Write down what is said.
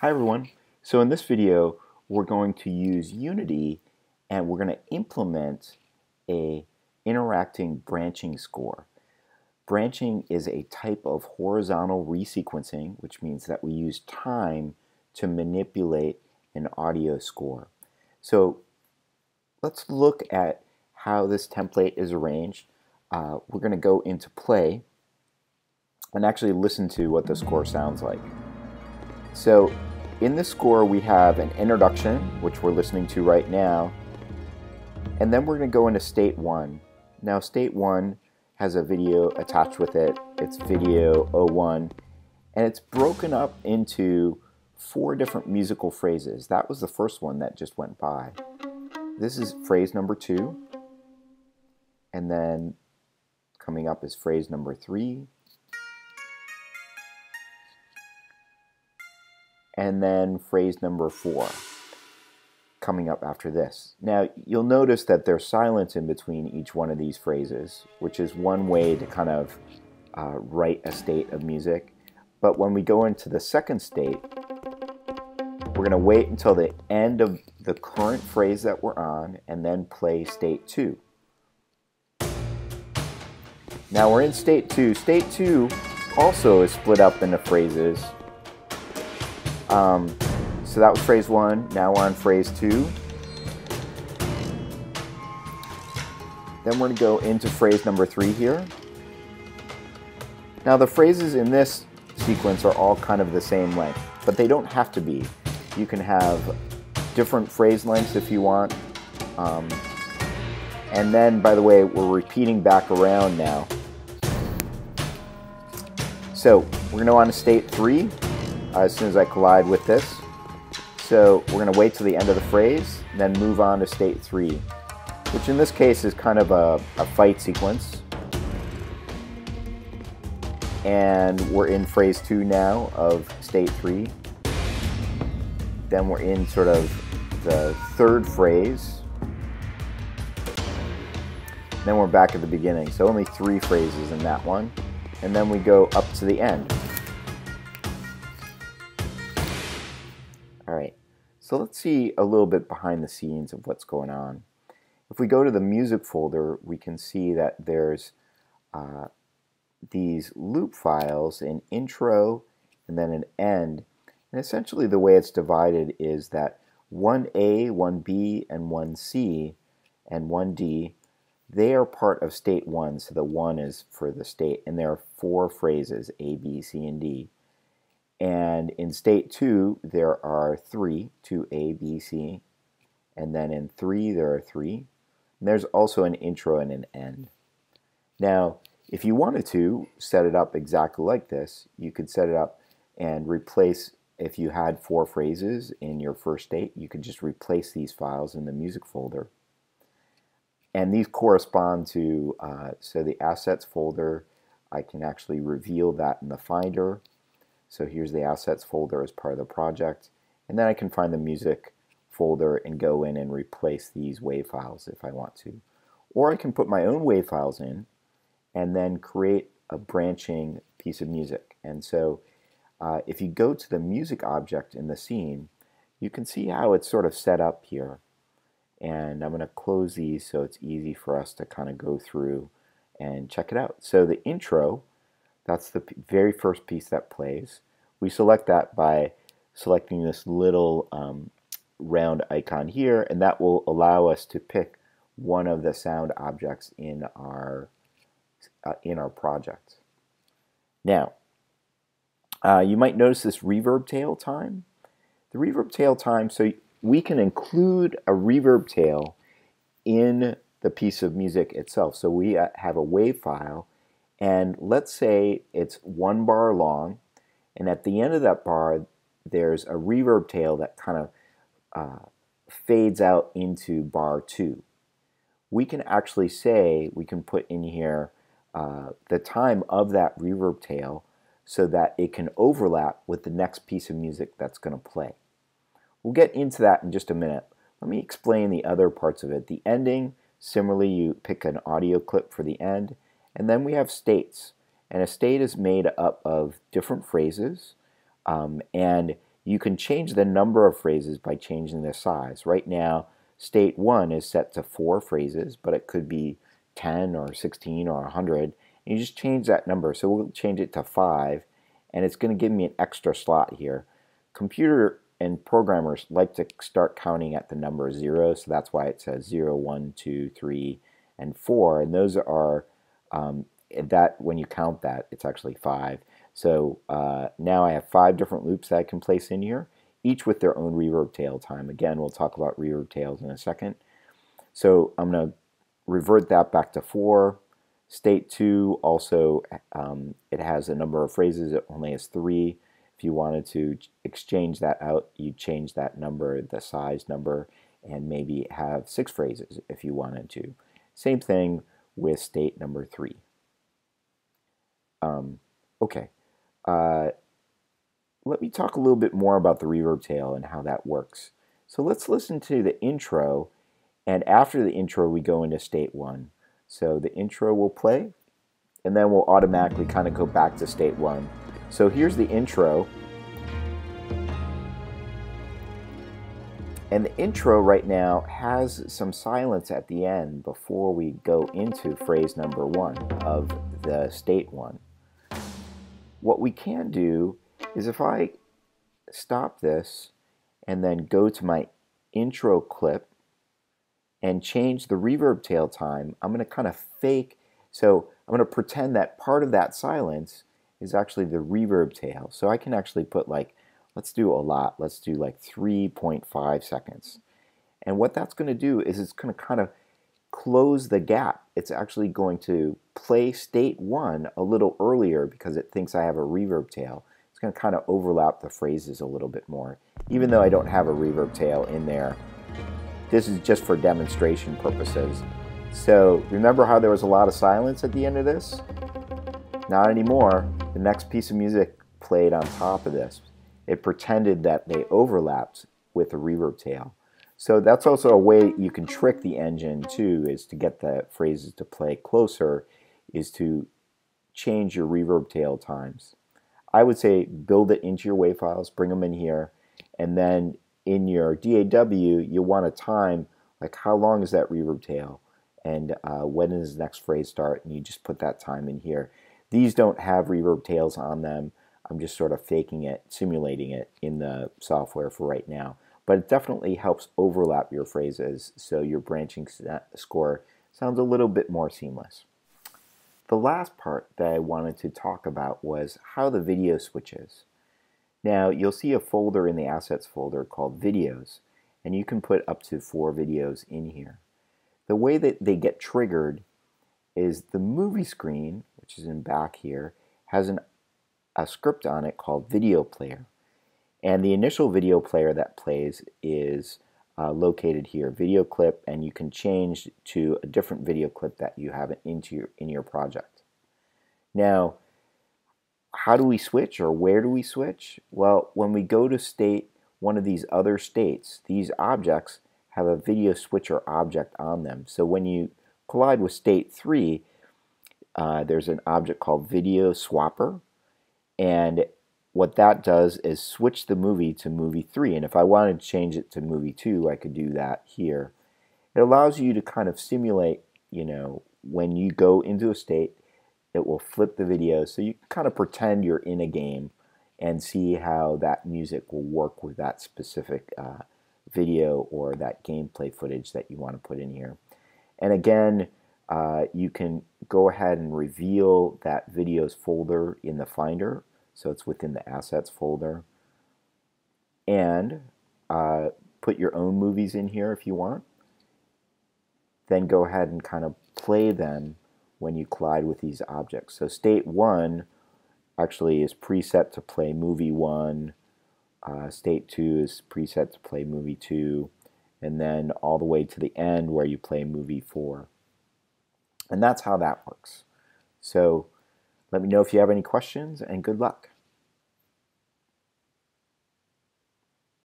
Hi everyone. So in this video we're going to use Unity and we're going to implement a interacting branching score. Branching is a type of horizontal resequencing, which means that we use time to manipulate an audio score. So let's look at how this template is arranged. We're going to go into play and actually listen to what the score sounds like. So in this score we have an introduction, which we're listening to right now, and then we're going to go into state 1. Now state 1 has a video attached with it. It's video 01, and it's broken up into 4 different musical phrases. That was the first one that just went by. This is phrase number 2, and then coming up is phrase number 3, and then phrase number 4 coming up after this. Now you'll notice that there's silence in between each one of these phrases, which is one way to kind of write a state of music. But when we go into the second state, we're going to wait until the end of the current phrase that we're on and then play state 2. Now we're in state 2. State 2 also is split up into phrases. So that was phrase 1, now we're on phrase 2. Then we're going to go into phrase number 3 here. Now the phrases in this sequence are all kind of the same length, but they don't have to be. You can have different phrase lengths if you want. And then, by the way, we're repeating back around now. So we're going to go on to state 3. As soon as I collide with this. So we're going to wait till the end of the phrase, then move on to state 3, which in this case is kind of a fight sequence. And we're in phrase 2 now of state 3. Then we're in sort of the third phrase. Then we're back at the beginning. So only 3 phrases in that one. And then we go up to the end. Alright, so let's see a little bit behind the scenes of what's going on. If we go to the music folder, we can see that there's these loop files, an intro and then an end. And essentially the way it's divided is that 1A, 1B, and 1C, and 1D, they are part of state 1, so the 1 is for the state, and there are 4 phrases, A, B, C, and D. And in state 2, there are 3, 2A, B, C, and then in 3, there are 3. And there's also an intro and an end. Now, if you wanted to set it up exactly like this, you could set it up and replace, if you had 4 phrases in your first state, you could just replace these files in the music folder. And these correspond to, so the assets folder, I can actually reveal that in the Finder. So here's the assets folder as part of the project, and then I can find the music folder and go in and replace these WAV files if I want to. Or I can put my own WAV files in and then create a branching piece of music. And so if you go to the music object in the scene, you can see how it's sort of set up here. And I'm going to close these so it's easy for us to kind of go through and check it out. So the intro, that's the very first piece that plays. We select that by selecting this little round icon here, and that will allow us to pick one of the sound objects in our project. Now, you might notice this reverb tail time. The reverb tail time, so we can include a reverb tail in the piece of music itself. So we have a WAV file, and let's say it's 1 bar long, and at the end of that bar there's a reverb tail that kind of fades out into bar 2. We can actually say, we can put in here the time of that reverb tail so that it can overlap with the next piece of music that's going to play. We'll get into that in just a minute. Let me explain the other parts of it. The ending, similarly, you pick an audio clip for the end, and then we have states. And a state is made up of different phrases, and You can change the number of phrases by changing their size. Right now, state 1 is set to 4 phrases, but it could be 10 or 16 or 100. And you just change that number. So we'll change it to 5, and it's going to give me an extra slot here. Computer and programmers like to start counting at the number 0, so that's why it says 0, 1, 2, 3, and 4. And those are, that when you count that, it's actually 5. So now I have 5 different loops that I can place in here, each with their own reverb tail time. Again, we'll talk about reverb tails in a second. So I'm going to revert that back to 4. State 2 also, it has a number of phrases. It only has 3. If you wanted to exchange that out, you change that number, the size number, and maybe have 6 phrases if you wanted to. Same thing with state number 3. Okay. Let me talk a little bit more about the reverb tail and how that works. So let's listen to the intro, and after the intro we go into state 1. So the intro will play, and then we'll automatically kind of go back to state 1. So here's the intro. And the intro right now has some silence at the end before we go into phrase number 1 of the state 1. What we can do is if I stop this and then go to my intro clip and change the reverb tail time, I'm going to kind of fake, so I'm going to pretend that part of that silence is actually the reverb tail. So I can actually put like, let's do a lot, let's do like 3.5 seconds. And what that's going to do is it's going to kind of close the gap. It's actually going to play state 1 a little earlier because it thinks I have a reverb tail. It's going to kind of overlap the phrases a little bit more, even though I don't have a reverb tail in there. This is just for demonstration purposes. So remember how there was a lot of silence at the end of this? Not anymore. The next piece of music played on top of this. It pretended that they overlapped with a reverb tail. So that's also a way you can trick the engine too, is to get the phrases to play closer, is to change your reverb tail times. I would say build it into your WAV files, bring them in here, and then in your DAW you want to time like how long is that reverb tail and when does the next phrase start, and you just put that time in here. These don't have reverb tails on them. I'm just sort of faking it, simulating it in the software for right now. But it definitely helps overlap your phrases so your branching score sounds a little bit more seamless. The last part that I wanted to talk about was how the video switches. Now you'll see a folder in the assets folder called videos, and you can put up to 4 videos in here. The way that they get triggered is the movie screen, which is in back here, has a script on it called video player. And the initial video player that plays is located here, video clip, and you can change to a different video clip that you have in your project. Now, how do we switch, or where do we switch? Well, when we go to state one of these other states, these objects have a video switcher object on them. So when you collide with state 3, there's an object called video swapper, and what that does is switch the movie to movie 3. And if I wanted to change it to movie 2, I could do that here. It allows you to kind of simulate, when you go into a state, it will flip the video, so you can kind of pretend you're in a game and see how that music will work with that specific video or that gameplay footage that you want to put in here. And again, you can go ahead and reveal that videos folder in the Finder, so it's within the assets folder, and put your own movies in here if you want. Then go ahead and kind of play them when you collide with these objects. So state 1 actually is preset to play movie 1, state 2 is preset to play movie 2, and then all the way to the end where you play movie 4. And that's how that works. So let me know if you have any questions, and good luck.